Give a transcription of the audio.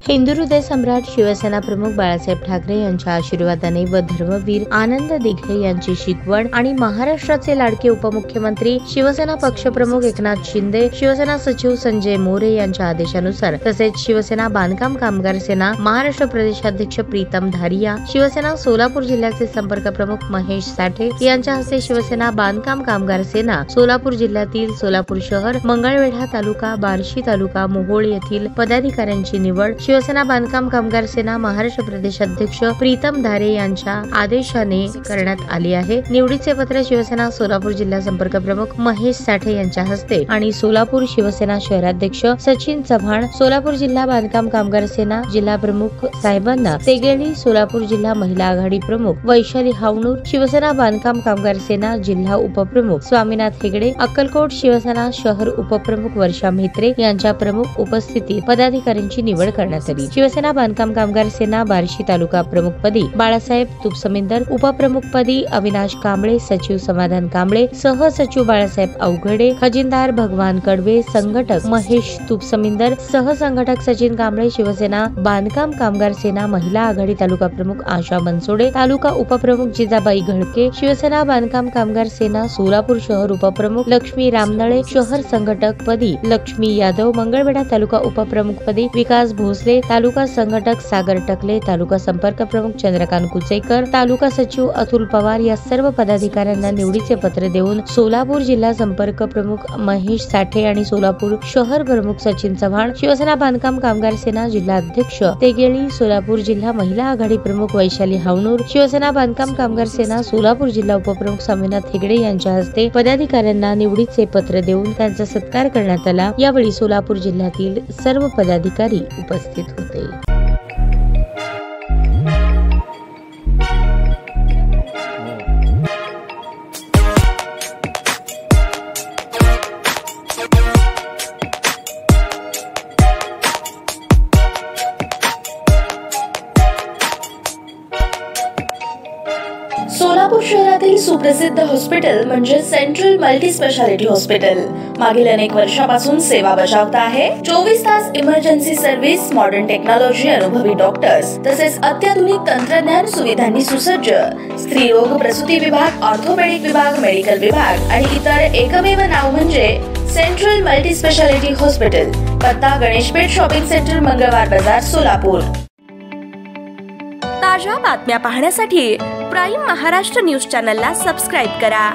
हिंदू हृदय सम्राट शिवसेना प्रमुख बाळासाहेब ठाकरे यांच्या आशीर्वादाने व धर्मवीर आनंद दिघे यांची शिकवण आणि महाराष्ट्राचे लाडके उपमुख्यमंत्री शिवसेना पक्षप्रमुख एकनाथ शिंदे, शिवसेना सचिव संजय मोरे यांच्या आदेशानुसार तसेच शिवसेना बांधकाम कामगार सेना महाराष्ट्र प्रदेशाध्यक्ष प्रीतम धारिया, शिवसेना सोलापूर जिल्ह्याचे संपर्क प्रमुख महेश साठे यांच्या हस्ते शिवसेना बांधकाम कामगार सेना सोलापूर जिल्ह्यातील सोलापूर शहर, मंगळवेढा तालुका, बार्शी तालुका, मोहोळ येथील पदाधिकाऱ्यांची निवड शिवसेना बांधकाम कामगार सेना महाराष्ट्र प्रदेश अध्यक्ष प्रीतम धारे यांच्या आदेशाने करण्यात आली आहे। निवडीचे पत्र शिवसेना सोलापूर जिल्हा संपर्क प्रमुख महेश साठे यांच्या हस्ते आणि सोलापूर शिवसेना शहराध्यक्ष सचिन चव्हाण, सोलापूर जिल्हा बांधकाम कामगार सेना जिल्हा प्रमुख साहेबांना तेगेळी, सोलापूर जिल्हा महिला आघाडी प्रमुख वैशाली हावणूर, शिवसेना बांधकाम कामगार सेना जिल्हा उपप्रमुख स्वामीनाथ हेगडे, अक्कलकोट शिवसेना शहर उपप्रमुख वर्षा म्हेत्रे यांच्या प्रमुख उपस्थितीत पदाधिकाऱ्यांची निवड करण्यात आली। शिवसेना बांधकाम कामगार सेना बार्शी तालुका प्रमुखपदी बाळासाहेब तुपसमिंदर, उपप्रमुखपदी अविनाश कांबळे, सचिव समाधान कांबळे, सहसचिव बाळासाहेब अवघडे, खजिनदार भगवान कडवे, संघटक महेश तुपसमिंदर, सहसंघटक सचिन कांबळे, शिवसेना बांधकाम कामगार सेना महिला आघाडी तालुका प्रमुख आशा बनसोडे, तालुका उपप्रमुख जिजाबाई घडके, शिवसेना बांधकाम कामगार सेना सोलापूर शहर उपप्रमुख लक्ष्मी रामनळे, शहर संघटक पदी लक्ष्मी यादव, मंगळवेढा तालुका उपप्रमुख पदी विकास भोसले, तालुका संघटक सागर टकले, तालुका संपर्क प्रमुख चंद्रकांत कुचेकर, तालुका सचिव अतुल पवार या सर्व पदाधिकाऱ्यांना निवडीचे पत्र देऊन सोलापूर जिल्हा संपर्क प्रमुख महेश साठे आणि सोलापूर शहर प्रमुख सचिन चव्हाण, शिवसेना बांधकाम कामगार सेना जिल्हा अध्यक्ष तेगेळी, सोलापूर जिल्हा महिला आघाडी प्रमुख वैशाली हावणूर, शिवसेना बांधकाम कामगार सेना सोलापूर जिल्हा उपप्रमुख स्वामीनाथ हेगडे यांच्या हस्ते पदाधिकाऱ्यांना निवडीचे पत्र देऊन त्यांचा सत्कार करण्यात आला। यावेळी सोलापूर जिल्ह्यातील सर्व पदाधिकारी उपस्थित होते। सोलापूर शहरातील सुप्रसिद्ध हॉस्पिटल म्हणजे सेंट्रल मल्टी स्पेशालिटी हॉस्पिटल मागील अनेक वर्षापासून सेवा बजावत आहे। 24 तास इमर्जन्सी सर्व्हिस, मॉडर्न टेक्नॉलॉजी, अनुभवी डॉक्टर्स तसेच अत्याधुनिक तंत्रज्ञान सुविधांनी सुसज्ज स्त्रीरोग प्रसूती विभाग, ऑर्थोपेडिक विभाग, मेडिकल विभाग आणि इतर एकमेव नाव म्हणजे सेंट्रल मल्टी स्पेशालिटी हॉस्पिटल। पत्ता गणेशपेठ शॉपिंग सेंटर, मंगळवार बाजार, सोलापूर। ताज्या बातम्या पाहण्यासाठी प्राईम महाराष्ट्र न्यूज चॅनलला सबस्क्राइब करा।